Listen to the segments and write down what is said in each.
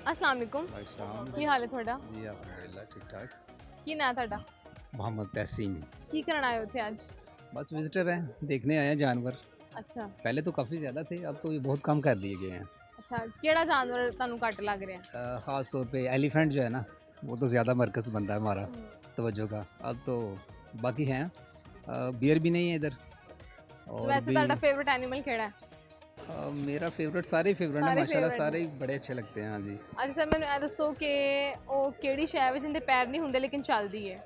अस्सलाम वालेकुम की हाल है ਤੁਹਾਡਾ जी अलहमदिल्ला ठीक ठाक। ਕੀ ਨਾਂ ਤੁਹਾਡਾ मोहम्मद तहसीन। ਕੀ ਕਰਨ ਆਏ ਹੋ ਇੱਥੇ ਅੱਜ बस विजिटर हैं, देखने आए हैं जानवर। ਅੱਛਾ पहले तो काफ़ी ज़्यादा थे, अब तो ये बहुत कम कर दिए गए हैं। ਅੱਛਾ ਕਿਹੜਾ ਜਾਨਵਰ ਤੁਹਾਨੂੰ ਘੱਟ ਲੱਗ ਰਿਹਾ ख़ास तौर पे एलिफेंट जो है ना, वो तो ज़्यादा मरकज़ बनता है हमारा तवज्जो का। अब तो बाकी हैं, बियर भी नहीं है इधर। और ਵੈਸੇ भी ਤੁਹਾਡਾ ਫੇਵਰਿਟ ਐਨੀਮਲ ਕਿਹੜਾ ਹੈ मेरा फेवरेट, सारे फेवरेट हैं सारे माशाल्लाह, favourite सारे ही बड़े अच्छे लगते हैं। हाँ जी। ਅੱਜ ਸਰ ਮੈਨੂੰ ਇਹ ਦੱਸੋ ਕਿ ਉਹ ਕਿਹੜੀ ਸ਼ੈ ਵਿੱਚ ਜਿੰਦੇ ਪੈਰ ਨਹੀਂ ਹੁੰਦੇ ਲੇਕਿਨ ਚੱਲਦੀ ਹੈ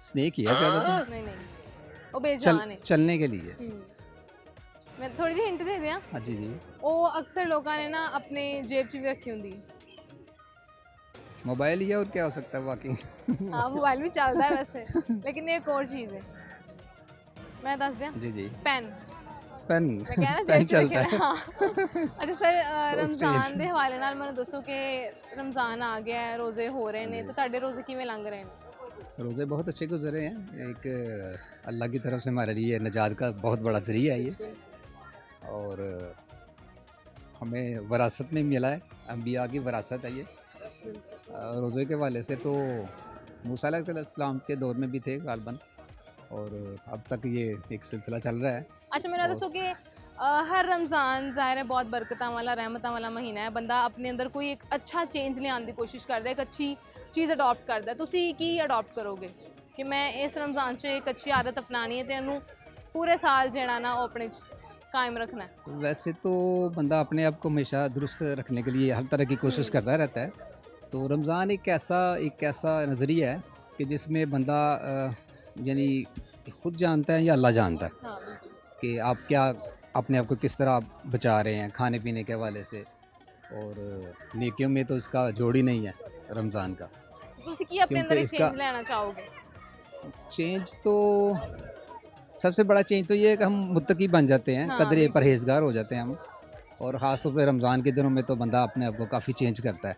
स्नेक ही है ज़्यादा। ਨਹੀਂ ਨਹੀਂ ਉਹ ਬੇਜਾਨ ਹੈ चलने के लिए। ਮੈਂ ਥੋੜੀ ਜਿਹੀ ਹਿੰਟ ਦੇ ਦਿਆਂ हाँ जी जी। ਉਹ ਅਕਸਰ ਲੋਕਾਂ ਨੇ ਨਾ ਆਪਣੇ ਜੇਬ 'ਚ ਵੀ ਰੱਖੀ ਹੁੰਦੀ मोबाइल ही है, और क्या हो सकता है बाकी। ਹਾਂ ਮੋਬਾਈਲ ਵੀ ਚੱਲਦਾ ਹੈ ਵੈਸੇ ਲੇਕਿਨ ਇਹ ਇੱਕ ਹੋਰ ਚੀਜ਼ ਹੈ ਮੈਂ ਦੱਸ ਦਿਆਂ जी जी। PAN pen. ਮੈਂ ਕਹਿਣਾ पेन ਜੇਬ 'ਚ चलता ਰੱਖਿਆ है। ਹਾਂ ਅੱਛਾ ਸਰ ਰਮਜ਼ਾਨ ਦੇ ਹਵਾਲੇ ਨਾਲ ਮੈਨੂੰ ਦੱਸੋ ਕਿ ਰਮਜ਼ਾਨ ਆ ਗਿਆ ਹੈ ਰੋਜ਼ੇ ਹੋ ਰਹੇ ਨੇ ਤੇ ਤੁਹਾਡੇ ਰੋਜ਼ੇ ਕਿਵੇਂ ਲੰਘ ਰਹੇ ਨੇ रोज़े बहुत अच्छे गुजरे हैं। एक अल्लाह की तरफ से हमारे लिए निजात का बहुत बड़ा ज़रिया है ये, और हमें वरासत में मिला है, अम्बिया की वरासत है ये। रोज़े के वाले से तो मूसा अलैहिस्सलाम के दौर में भी थे गालबन, और अब तक ये एक सिलसिला चल रहा है। अच्छा मेरा दसो कि हर रमज़ान ज़ाहिर है बहुत बरकतां वाला रहमतां वाला महीना है बंदा अपने अंदर कोई एक अच्छा चेंज लियाने की कोशिश करता है एक अच्छी चीज़ अडॉप्ट करता है तुसी की अडॉप्ट करोगे कि मैं इस रमज़ान च एक अच्छी आदत अपनानी है तो उन्होंने पूरे साल जेड़ा ना वो अपने कायम रखना है वैसे तो बंदा अपने आप को हमेशा दुरुस्त रखने के लिए हर तरह की कोशिश करता रहता है। तो रमज़ान एक ऐसा नज़रिया है कि जिसमें बंदा यानी खुद जानता है या अल्लाह जानता है हाँ कि आप क्या अपने आप को किस तरह बचा रहे हैं खाने पीने के हवाले से। और नेकियों में तो इसका जोड़ ही नहीं है रमज़ान का। तुसी की अपने अंदर एक चेंज लेना चाहोगे चेंज तो सबसे बड़ा चेंज तो ये है कि हम मुत्तकी बन जाते हैं, हाँ, कदरे परहेजगार हो जाते हैं हम। और ख़ास तौर पर रमज़ान के दिनों में तो बंदा अपने आप को काफ़ी चेंज करता है,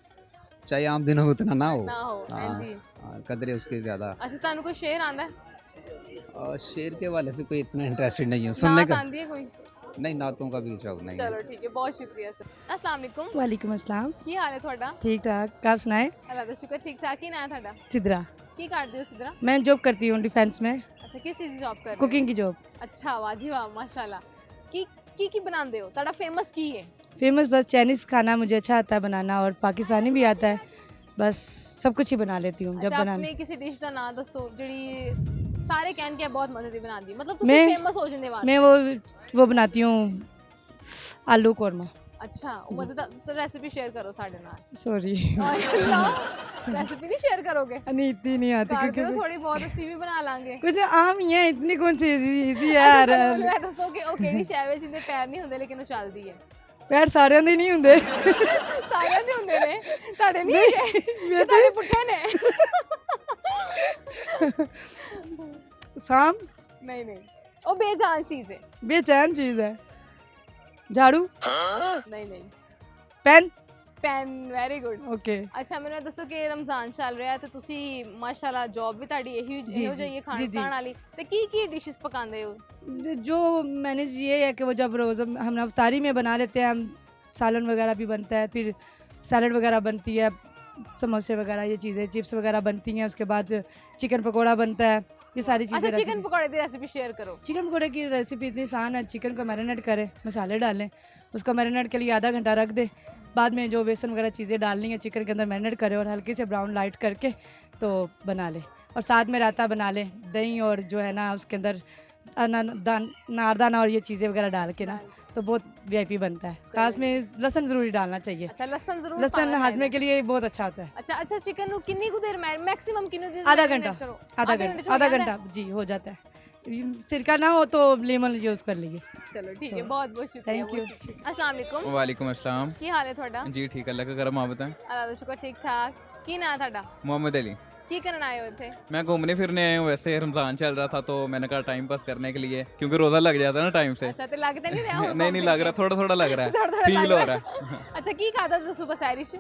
चाहे आम दिनों में उतना ना हो। ना हो हाँ, जी कदरे उसके ज़्यादा। अच्छा तुहानू कोई शेर आंदा है और शेर के वाले से कोई इतना इंटरेस्टेड नहीं हूँ सुनने नात का। आंदी है कोई नहीं, नातों का भी शौक नहीं है। चलो ठीक है बहुत शुक्रिया सर अस्सलाम वालेकुम वालेकुम अस्सलाम। की हाल है ਤੁਹਾਡਾ ठीक ठाक, आप सुनाए? अल्लाह ਦਾ ਸ਼ੁਕਰ ਠੀਕ ਠਾਕ ਹੀ ਨਾ ਹੈ ਤੁਹਾਡਾ सिद्रा, ਕੀ ਕਰਦੇ ਹੋ ਸਿਦਰਾ मैं जॉब करती हूँ डिफेंस में, ਅੱਛਾ ਕਿਸ ਚੀਜ਼ ਦੀ ਜੌਬ ਕਰ ਰਹੇ ਹੋ कुकिंग की जॉब। ਅੱਛਾ ਵਾਹ ਜੀ ਵਾਹ माशाल्लाह ਕੀ ਬਣਾਉਂਦੇ ਹੋ ਤੁਹਾਡਾ ਫੇਮਸ ਕੀ ਹੈ फेमस बस चाइनीज़ खाना मुझे अच्छा आता है बनाना, और पाकिस्तानी भी आता है, बस सब कुछ ही बना लेती हूँ जब ਅੱਛਾ बनाना। ਆਪਣੀ ਕਿਸੇ ਡਿਸ਼ ਦਾ ਨਾਮ ਦੱਸੋ ਜਿਹੜੀ ਸਾਰੇ ਕਹਿਣ ਕਿ ਇਹ ਬਹੁਤ ਮਜ਼ੇ ਦੀ ਬਣਾਉਂਦੀ ਮਤਲਬ ਤੁਸੀਂ मैं ਫੇਮਸ ਹੋ ਜਾਂਦੇ ਵਾਸਤੇ मैं वो बनाती हूँ आलू कौरमा। ਅੱਛਾ ਉਹ ਮਜ਼ੇ ਦਾ ਰੈਸਿਪੀ ਸ਼ੇਅਰ ਕਰੋ ਸਾਡੇ ਨਾਲ सॉरी ਰੈਸਿਪੀ ਨਹੀਂ ਸ਼ੇਅਰ ਕਰੋਗੇ नहीं इतनी नहीं आती ਕਰ क्योंकि ਦਿਓ ਥੋੜੀ ਬਹੁਤ ਅਸੀਂ ਵੀ ਬਣਾ ਲਾਂਗੇ कुछ आम ही है, इतनी कौन सी इजी है यार। ਅੱਛਾ, ਮੈਨੂੰ ਇਹ ਦੱਸੋ ਕਿ ਉਹ ਕਿਹੜੀ ਸ਼ੈ ਵਿੱਚ ਜਿੰਦੇ ਪੈਰ ਨਹੀਂ ਹੁੰਦੇ ਲੇਕਿਨ ਉਹ ਚੱਲਦੀ ਹੈ पैर सारे दे नहीं होंगे। ਸਾਰਿਆਂ ਦੇ ਹੁੰਦੇ ਨੇ ਤੁਹਾਡੇ ਨਹੀਂ ਹੈਗੇ मैं ਤੁਹਾਡੇ ਪੁੱਠੇ ਨੇ शाम नहीं नहीं वो बेजान चीज है बेचैन चीज़ है। झाड़ू, नहीं नहीं pen, pen very good okay. ਅੱਛਾ ਮੈਨੂੰ ਇਹ ਦੱਸੋ ਕਿ ਰਮਜ਼ਾਨ ਚੱਲ ਰਿਹਾ ਤੇ ਤੁਸੀਂ ਮਾਸ਼ਾਅੱਲਾ ਜੌਬ ਵੀ ਤੁਹਾਡੀ ਇਹੋ ਜਿਹੀ ਹੈ ਖਾਣ ਖਾਣ ਵਾਲੀ ਤੇ ਕੀ ਡਿਸ਼ਸ ਪਕਾਉਂਦੇ ਹੋ जो मैनेज ये है कि वो जब रोज़ हम अफ्तारी में बना लेते हैं, हम सालन वगैरह भी बनता है, फिर सैलड वगैरह बनती है, समोसे वगैरह ये चीज़ें, चिप्स वगैरह बनती हैं, उसके बाद चिकन पकोड़ा बनता है, ये सारी अच्छा चीज़ें। चिकन पकौड़े की रेसिपी शेयर करो चिकन पकोड़े की रेसिपी इतनी आसान है, चिकन को मैरिनेट करें, मसाले डालें, उसको मैरिनेट के लिए आधा घंटा रख दे, बाद में जो बेसन वगैरह चीज़ें डालनी है चिकन के अंदर मैरिनेट करें और हल्के से ब्राउन लाइट करके तो बना लें। और साथ में रायता बना लें, दही और जो है ना उसके अंदर नारदाना और ये चीज़ें वगैरह डाल के ना तो बहुत वीआईपी बनता है। खास में लहसुन ज़रूरी डालना चाहिए, अच्छा लहसुन जरूर लहसुन हाजमे के लिए बहुत अच्छा होता है। अच्छा अच्छा चिकन को कितनी को देर मैक्सिमम कितनी देर आधा marinate घंटा, करो? आधा घंटा जी हो जाता है। सिरका ना हो तो लेमन यूज़ कर लीजिए। चलो ठीक है बहुत बहुत शुक्रिया Thank you. अस्सलाम वालेकुम वालेकुम अस्सलाम की हाल है ਤੁਹਾਡਾ जी ठीक अल्लाह का करम आप बताएं। ਅੱਲਾਹ ਦਾ ਸ਼ੁਕਰ ਠੀਕ ਠਾਕ ਕੀ ਨਾਂ ਤੁਹਾਡਾ मोहम्मद अली, ਕੀ ਕਰਨ ਆਏ ਹੋ ਇੱਥੇ मैं घूमने फिरने आया हूँ। वैसे रमज़ान चल रहा था तो मैंने कहा टाइम पास करने के लिए, क्योंकि रोज़ा लग जाता है ना टाइम से। ਅੱਛਾ ਤੇ ਲੱਗਦਾ ਨਹੀਂ ਰਿਹਾ ਹੁਣ नहीं नहीं लग रहा, थोड़ा थोड़ा लग रहा है, थोड़ा-थोड़ा फील लग हो रहा रहा है। ਅੱਛਾ ਕੀ ਖਾਦਾ ਤੁਸੀਂ ਸੁਬਹ ਸੈਰਿਸ਼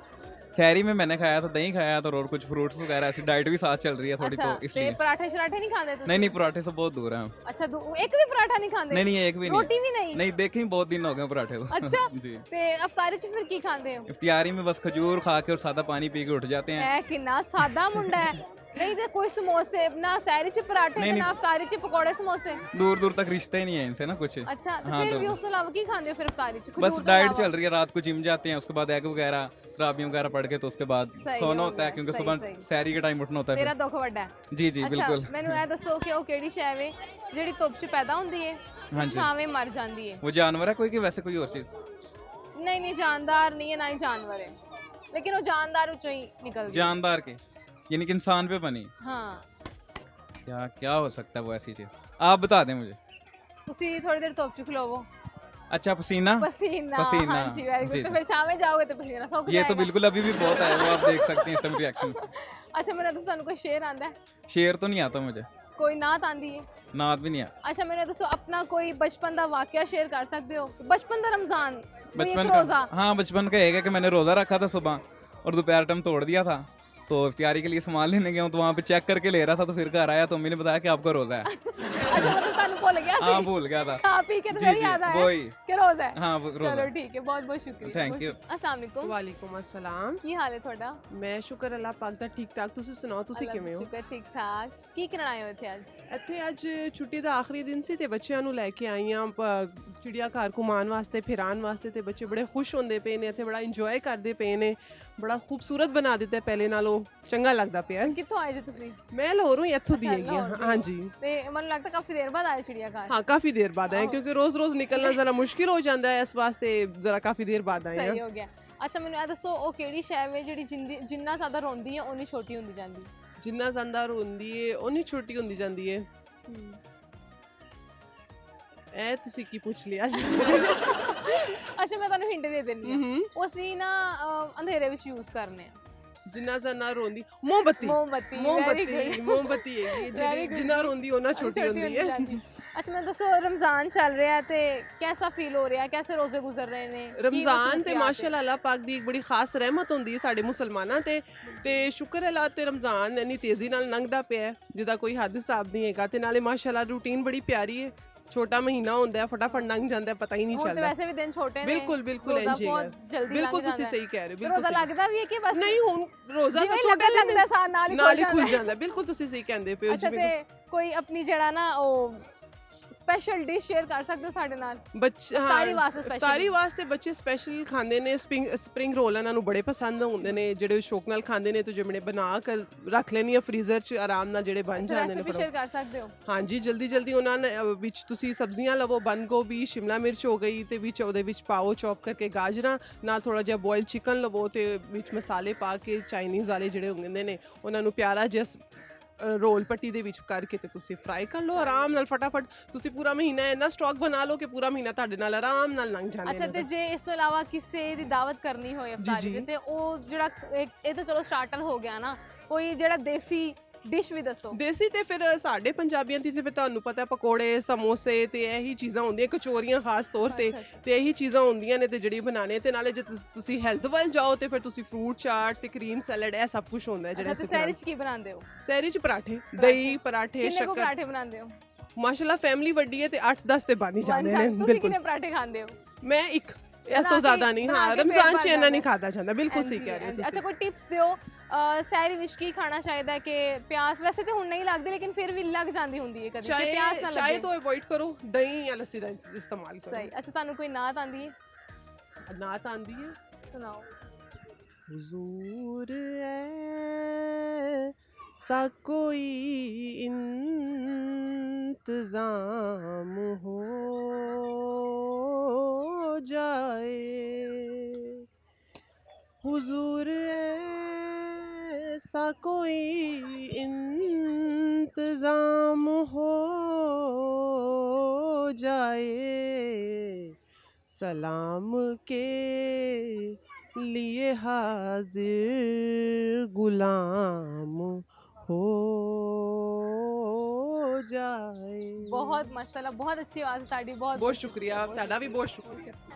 शहरी में मैंने खाया था, दही खाया था और कुछ फ्रूट्स वगैरह, ऐसी डाइट भी साथ चल रही है थोड़ी, अच्छा, तो ते इसलिए। पराठे शराठे नहीं खाते तुसी? नहीं पराठे से बहुत दूर है हम। अच्छा, एक भी पराठा नहीं खाते? नहीं एक भी नहीं। रोटी भी नहीं? नहीं, देखे ही बहुत दिन हो गए पराठे तो। अच्छा जी। ते अफतारी च फिर की खाते हो? इफ्तियारी में बस खजूर खा के और सादा पानी पी के उठ जाते हैं। है कितना सादा मुंडा है। नहीं तो कोई समोसे ना सहरी च पराठे नहीं, ते ना अफतारी च पकौड़े समोसे। दूर तक रिश्ते ही नहीं है इनसे ना कुछ। अच्छा, तो हाँ, फिर तो भी उस तो अलावा की खाते हो फिर अफतारी च? बस खजूर तो डाइट अलावा? चल रही है, रात को जिम जाते हैं, उसके बाद एग वगैरह शराबियों वगैरह पढ़ के, तो उसके बाद सही सोना हो होता है गया, क्योंकि सही, सुबह सही। सैरी के टाइम उठना होता है तेरा फिर। दुख वड्डा है। जी अच्छा, बिल्कुल। ਮੈਨੂੰ ਇਹ ਦੱਸੋ ਕਿ ਉਹ ਕਿਹੜੀ ਸ਼ੈ ਵੇ ਜਿਹੜੀ ਧੁੱਪ 'ਚ ਪੈਦਾ ਹੁੰਦੀ ਹੈ ਹਾਂਜੀ। ਛਾਵੇਂ ਮਰ ਜਾਂਦੀ ਹੈ? वो जानवर है कोई कि वैसे कोई और चीज? नहीं जानदार नहीं है, ना ही जानवर है, लेकिन वो जानदार ਵਿੱਚੋਂ ਹੀ निकल गई। जानदार के, यानी कि इंसान पे बनी। हाँ, क्या हो सकता है वो ऐसी चीज, आप बता दें मुझे। ਤੁਸੀਂ थोड़ी देर धुੱਪ 'ਚ ਖਲੋਵੋ। अच्छा, पसीना। पसीना, पसीना, हाँ जी, वेरी जी, गुड। तो जी। फिर छावे जाओगे तो पसीना सूख ये जाएगा। तो बिल्कुल अभी भी बहुत है, वो आप देख सकते हैं इस टाइम रिएक्शन। अच्छा, मेरा तो ਤੁਹਾਨੂੰ ਕੋਈ ਸ਼ੇਰ ਆਂਦਾ ਹੈ? शेर तो नहीं आता मुझे, ਕੋਈ ਨਾਤ ਆਂਦੀ ਹੈ? नाद भी नहीं आता। अच्छा, ਮੈਨੂੰ ਦੱਸੋ ਆਪਣਾ ਕੋਈ ਬਚਪਨ ਦਾ ਵਾਕਿਆ ਸ਼ੇਅਰ ਕਰ ਸਕਦੇ ਹੋ? बचपन ਦਾ रमजान, कोई एक बचपन रोजा। का, हाँ बचपन का एक है कि मैंने रोज़ा रखा था सुबह और दोपहर टाइम तोड़ दिया था, तो इफ्तियारी के लिए सामान लेने गया हूँ, तो वहाँ पे चेक करके ले रहा था, तो फिर घर आया तो मम्मी ने बताया कि आपका रोज़ा है। अच्छा, मतलब ਤੁਹਾਨੂੰ ਭੁੱਲ ਗਿਆ हाँ ਸੀ? भूल गया था। खा पी के तो जी, फिर जी, याद आया वही। कि रोजा है। हाँ वो रोज़ा। चलो ठीक है, बहुत बहुत शुक्रिया। Thank you। अस्सलाम वालेकुम। ਵਾਲੇਕੁਮ ਅਸਲਾਮ। ਕੀ ਹਾਲ ਹੈ ਤੁਹਾਡਾ? ਮੈਂ ਸ਼ੁਕਰ ਅੱਲਾਹ ਪਾਕ ਦਾ ਠੀਕ ਠਾਕ। ਤੁਸੀਂ ਸੁਣਾਓ, ਤੁਸੀਂ ਅੱਲਾ ਦਾ ਕਿਵੇਂ ਹੋ? ਸ਼ੁਕਰ, ਠੀਕ ਠਾਕ। ਕੀ ਕਰਨ ਆਏ ਹੋ ਇੱਥੇ ਅੱਜ? ਇੱਥੇ ਅੱਜ ਛੁੱਟੀ ਦਾ ਆਖਰੀ ਦਿਨ ਸੀ ਤੇ ਬੱਚਿਆਂ ਨੂੰ ਲੈ ਕੇ ਆਈ ਹਾਂ ਚਿੜੀਆ ਘਰ ਘੁਮਾਉਣ ਵਾਸਤੇ, ਫਿਰਾਉਣ ਵਾਸਤੇ, ਤੇ ਬੱਚੇ ਬੜੇ ਖੁਸ਼ ਹੁੰਦੇ ਪਏ ਨੇ, ਇੱਥੇ ਬੜਾ ਇੰਜੋਏ ਕਰਦੇ ਪਏ ਨੇ, ਬੜਾ ਖੂਬਸੂਰਤ ਬਣਾ ਦਿੱਤਾ ਪਹਿਲੇ ਨਾਲੋਂ, ਚੰਗਾ ਲੱਗਦਾ ਪਿਆ। ਕਿੱਥੋਂ ਆਏ ਜੀ ਤੁਸੀਂ? ਮੈਂ ਲਾਹੌਰੋਂ ਹੀ ਇੱਥੋਂ ਦੀ ਅੱਛਾ, ਹੈਗੀ ਹਾਂ। ਲਾਹੌਰ ਦੀ। ਹਾਂਜੀ ਤੇ ਮੈਨੂੰ ਲੱਗਦਾ ਕਾਫੀ ਦੇਰ ਬਾਅਦ ਆਏ ਚਿੜੀਆ ਘਰ। हाँ, काफ़ी देर बाद आए क्योंकि रोज़ निकलना ज़रा मुश्किल हो जाता है, इस वास्ते ज़रा काफ़ी देर बाद आए ਸਹੀ हैं। ਹੋ ਗਿਆ। ਅੱਛਾ, ਮੈਨੂੰ ਇਹ ਦੱਸੋ ਉਹ ਕਿਹੜੀ ਸ਼ੈ ਵੇ ਜਿਹੜੀ ਜਿੰਨਾ ਜ਼ਿਆਦਾ ਰੋਂਦੀ ਹੈ ਉਨੀ ਛੋਟੀ ਹੁੰਦੀ ਜਾਂਦੀ? ਜਿੰਨਾ ਜ਼ਿਆਦਾ ਹੁੰਦੀ ਹੈ ਉਨੀ ਛੋਟੀ ਹੁੰਦੀ ਜਾਂਦੀ ਹੈ। ਇਹ ਤੁਸੀਂ ਕੀ ਪੁੱਛ ਲਿਆ ਜੀ? ਅੱਛਾ, ਮੈਂ ਤੁਹਾਨੂੰ ਹਿੰਟ ਦੇ ਦਿੰਦੀ ਹਾਂ। ਉਹ ਅਸੀਂ ਨਾ ਅੰਧੇਰੇ ਵਿੱਚ ਯੂਜ਼ ਕਰਨੇ ਆ। ਜਿੰਨਾ ਜ਼ਿਆਦਾ ਰੋਂਦੀ ਮੋਮਬੱਤੀ। ਮੋਮਬੱਤੀ ਮੋਮਬੱਤੀ ਹੈਗੀ ਜਿਹੜੀ ਜਿੰਨਾ ਰੋਂਦੀ ਉਹਨਾਂ ਛੋਟੀ ਹੁੰਦੀ ਹੈ। अच्छा, मैं दसो रमजान चल रहा है ते कैसा फील हो रहा है, कैसे रोजे गुजर रहे ने? रमज़ान ते माशाअल्लाह अल्लाह पाक दी एक बड़ी खास रहमत ਹੁੰਦੀ ਹੈ ਸਾਡੇ ਮੁਸਲਮਾਨਾਂ ਤੇ ਸ਼ੁਕਰ ਅੱਲਾਹ ਤੇ ਰਮਜ਼ਾਨ ਇੰਨੀ ਤੇਜ਼ੀ ਨਾਲ ਲੰਘਦਾ ਪਿਆ ਜਿਹਦਾ ਕੋਈ ਹੱਦ ਹਿਸਾਬ ਨਹੀਂ ਹੈਗਾ, ਤੇ ਨਾਲੇ ਮਾਸ਼ਾਅੱਲਾਹ ਰੂਟੀਨ ਬੜੀ ਪਿਆਰੀ ਹੈ। ਛੋਟਾ ਮਹੀਨਾ ਹੁੰਦਾ ਹੈ, ਫਟਾਫਟ ਲੰਘ ਜਾਂਦਾ ਹੈ, ਪਤਾ ਹੀ ਨਹੀਂ ਹੁਣ ਤੇ ਚੱਲਦਾ। ਵੈਸੇ ਵੀ ਦਿਨ ਛੋਟੇ ਨੇ। ਬਿਲकुल ਇੰਜ ਹੀ ਹੈ। ਬਿਲकुल ਤੁਸੀਂ ਸਹੀ ਕਹਿ ਰਹੇ ਹੋ। ਰੋਜ਼ਾ ਲੱਗਦਾ ਵੀ ਹੈ ਕਿ ਬਸ ਨਹੀਂ, ਹੁਣ ਰੋਜ਼ਾ ਜਿਵੇਂ ਤਾਂ ਛੋਟੇ ਲੱਗਦਾ ਸਾਲ ਨਾਲ ਹੀ ਖੁੱਲ ਜਾਂਦਾ। ਬਿਲकुल ਤੁਸੀਂ ਸਹੀ ਕਹਿੰਦੇ ਪਏ ਹੋ। ਅੱਛਾ, ਤੇ ਕੋਈ ਆਪਣੀ ਜਿਹੜਾ ਨਾ ਉਹ ਸਪੈਸ਼ਲ ਡਿਸ਼ ਸ਼ੇਅਰ ਕਰ ਸਕਦੇ ਹੋ ਸਾਡੇ ਨਾਲ? ਇਫਤਾਰੀ ਵਾਸਤੇ special। ਇਫਤਾਰੀ ਵਾਸਤੇ ਬੱਚੇ ਸਪੈਸ਼ਲ ਖਾਂਦੇ ਨੇ ਸਪਰਿੰਗ ਰੋਲ, ਇਹਨਾਂ ਨੂੰ ਬੜੇ ਪਸੰਦ ਹੁੰਦੇ ਨੇ, ਜਿਹੜੇ ਸ਼ੌਕ ਨਾਲ ਖਾਂਦੇ ਨੇ, ਤੇ ਜਿਹੜੇ ਬਣਾ ਕੇ ਰੱਖ ਲੈਣੀ ਆ ਫਰੀਜ਼ਰ 'ਚ ਆਰਾਮ ਨਾਲ, ਜਿਹੜੇ ਬਣ ਜਾਂਦੇ ਨੇ। ਰੈਸਿਪੀ ਸ਼ੇਅਰ ਕਰ ਸਕਦੇ ਹੋ? ਹਾਂਜੀ, ਜਲਦੀ ਉਹਨਾਂ ਵਿੱਚ ਤੁਸੀਂ ਸਬਜ਼ੀਆਂ ਲਵੋ, ਬੰਦ ਗੋਭੀ, ਸ਼ਿਮਲਾ ਮਿਰਚ ਹੋ ਗਈ, ਤੇ ਵਿੱਚ ਉਹਦੇ ਵਿੱਚ ਪਾਓ ਚੌਪ ਕਰਕੇ ਗਾਜਰਾਂ, ਨਾਲ ਥੋੜਾ ਜਿਹਾ ਬੋਇਲ ਚਿਕਨ ਲਵੋ, ਤੇ ਵਿੱਚ ਮਸਾਲੇ ਪਾ ਕੇ ਚਾਈਨੀਜ਼ ਵਾਲੇ ਜਿਹੜੇ ਹੁੰਦੇ ਨੇ ਉਹਨਾਂ ਨੂੰ ਪਿਆਰਾ ਜਿਹਾ ਰੋਲ ਪੱਟੀ ਦੇ ਵਿੱਚ ਕਰਕੇ ਤੇ ਤੁਸੀਂ ਫਰਾਈ ਕਰ ਲਓ ਆਰਾਮ ਨਾਲ। ਫਟਾਫਟ ਤੁਸੀਂ ਪੂਰਾ ਮਹੀਨਾ ਇੰਨਾ ਸਟਾਕ ਬਣਾ ਲਓ ਕਿ ਪੂਰਾ ਮਹੀਨਾ ਤੁਹਾਡੇ ਨਾਲ ਆਰਾਮ ਨਾਲ ਲੰਘ ਜਾਣਾ। ਅੱਛਾ, ਤੇ ਜੇ ਇਸ ਤੋਂ ਇਲਾਵਾ ਕਿਸੇ ਦੀ ਦਾਵਤ ਕਰਨੀ ਹੋਏ ਇਫਤਾਰੀ ਤੇ ਉਹ ਜਿਹੜਾ ਇਹ ਤਾਂ ਚਲੋ ਸਟਾਰਟਰ ਹੋ ਗਿਆ ਨਾ, ਕੋਈ ਜਿਹੜਾ ਦੇਸੀ ਡਿਸ਼ ਵੀ ਦੱਸੋ। ਦੇਸੀ ਤੇ ਫਿਰ ਸਾਡੇ ਪੰਜਾਬੀਆਂ ਦੀ ਤੇ ਫਿਰ ਤੁਹਾਨੂੰ ਪਤਾ ਪਕੌੜੇ, ਸਮੋਸੇ ਤੇ ਇਹੀ ਚੀਜ਼ਾਂ ਹੁੰਦੀਆਂ, ਕਚੋਰੀਆਂ ਖਾਸ ਤੌਰ ਤੇ ਇਹੀ ਚੀਜ਼ਾਂ ਹੁੰਦੀਆਂ ਨੇ ਤੇ ਜਿਹੜੀ ਬਣਾਣੇ। ਤੇ ਨਾਲੇ ਜੇ ਤੁਸੀਂ ਹੈਲਥ ਵੱਲ ਜਾਓ ਤੇ ਫਿਰ ਤੁਸੀਂ ਫਰੂਟ ਚਾਟ ਤੇ ਕਰੀਮ ਸੈਲਡ, ਇਹ ਸਭ ਕੁਝ ਹੁੰਦਾ ਜਿਹੜਾ ਅੱਛਾ, ਸਹਿਰੀ 'ਚ ਕੀ ਬਣਾਉਂਦੇ ਹੋ? ਸਹਿਰੀ 'ਚ ਪਰਾਠੇ, ਦਹੀਂ ਪਰਾਠੇ, ਕਿੰਨੇ ਕੋ ਸ਼ੱਕਰ। ਪਰਾਠੇ ਬਣਾਉਂਦੇ ਹੋ? ਮਾਸ਼ਾਅੱਲਾ ਫੈਮਿਲੀ ਵੱਡੀ ਹੈ ਤੇ 8-10 ਤੇ ਬਣ ਹੀ ਜਾਂਦੇ ਨੇ। ਤੁਸੀਂ ਬਿਲਕੁਲ। ਕਿੰਨੇ ਪਰਾਠੇ ਖਾਂਦੇ ਹੋ? ਮੈਂ ਇੱਕ, ਇਸ ਤੋਂ ਜ਼ਿਆਦਾ ਨਹੀਂ। ਹਾਂ, ਰਮਜ਼ਾਨ 'ਚ ਇੰਨਾ ਨਹੀਂ ਖਾਦਾ ਜਾਂਦਾ। ਬਿਲਕੁਲ ਸਹੀ ਕਹਿ ਰਹੇ ਹੋ ਅੱਛਾ, ਤੁਸੀਂ। ਕੋਈ ਟਿਪਸ ਦਿਓ ਸਹਿਰੀ ਵਿੱਚ ਕੀ ਖਾਣਾ ਚਾਹੀਦਾ ਹੈ ਕਿ ਪਿਆਸ ਵੈਸੇ ਤੇ ਹੁਣ ਨਹੀਂ ਲੱਗਦੀ, ਲੇਕਿਨ ਫਿਰ ਵੀ ਲੱਗ ਜਾਂਦੀ ਹੁੰਦੀ ਹੈ ਕਦੇ ਕਿ ਪਿਆਸ ਨਾ ਚਾਹੇ ਲੱਗੇ। ਤੋਂ ਅਵੋਇਡ ਕਰੋ, ਦਹੀਂ ਜਾਂ ਲੱਸੀ ਦਾ ਇਸਤੇਮਾਲ ਕਰੋ। ਸਹੀ। ਅੱਛਾ, ਤੁਹਾਨੂੰ ਕੋਈ ਨਾਤ ਆਂਦੀ ਹੈ? ਨਾਤ ਆਂਦੀ ਹੈ? ਸੁਣਾਓ। हुजूर ऐसा कोई इंतजाम हो जाए, हुजूर ऐसा कोई इंतजाम हो जाए, सलाम के लिए हाजिर गुलाम हो जाए। बहुत माशाल्लाह, बहुत अच्छी आवाज़ है ਤੁਹਾਡੀ। बहुत बहुत शुक्रिया, ਤੁਹਾਡਾ ਵੀ ਬਹੁਤ शुक्रिया।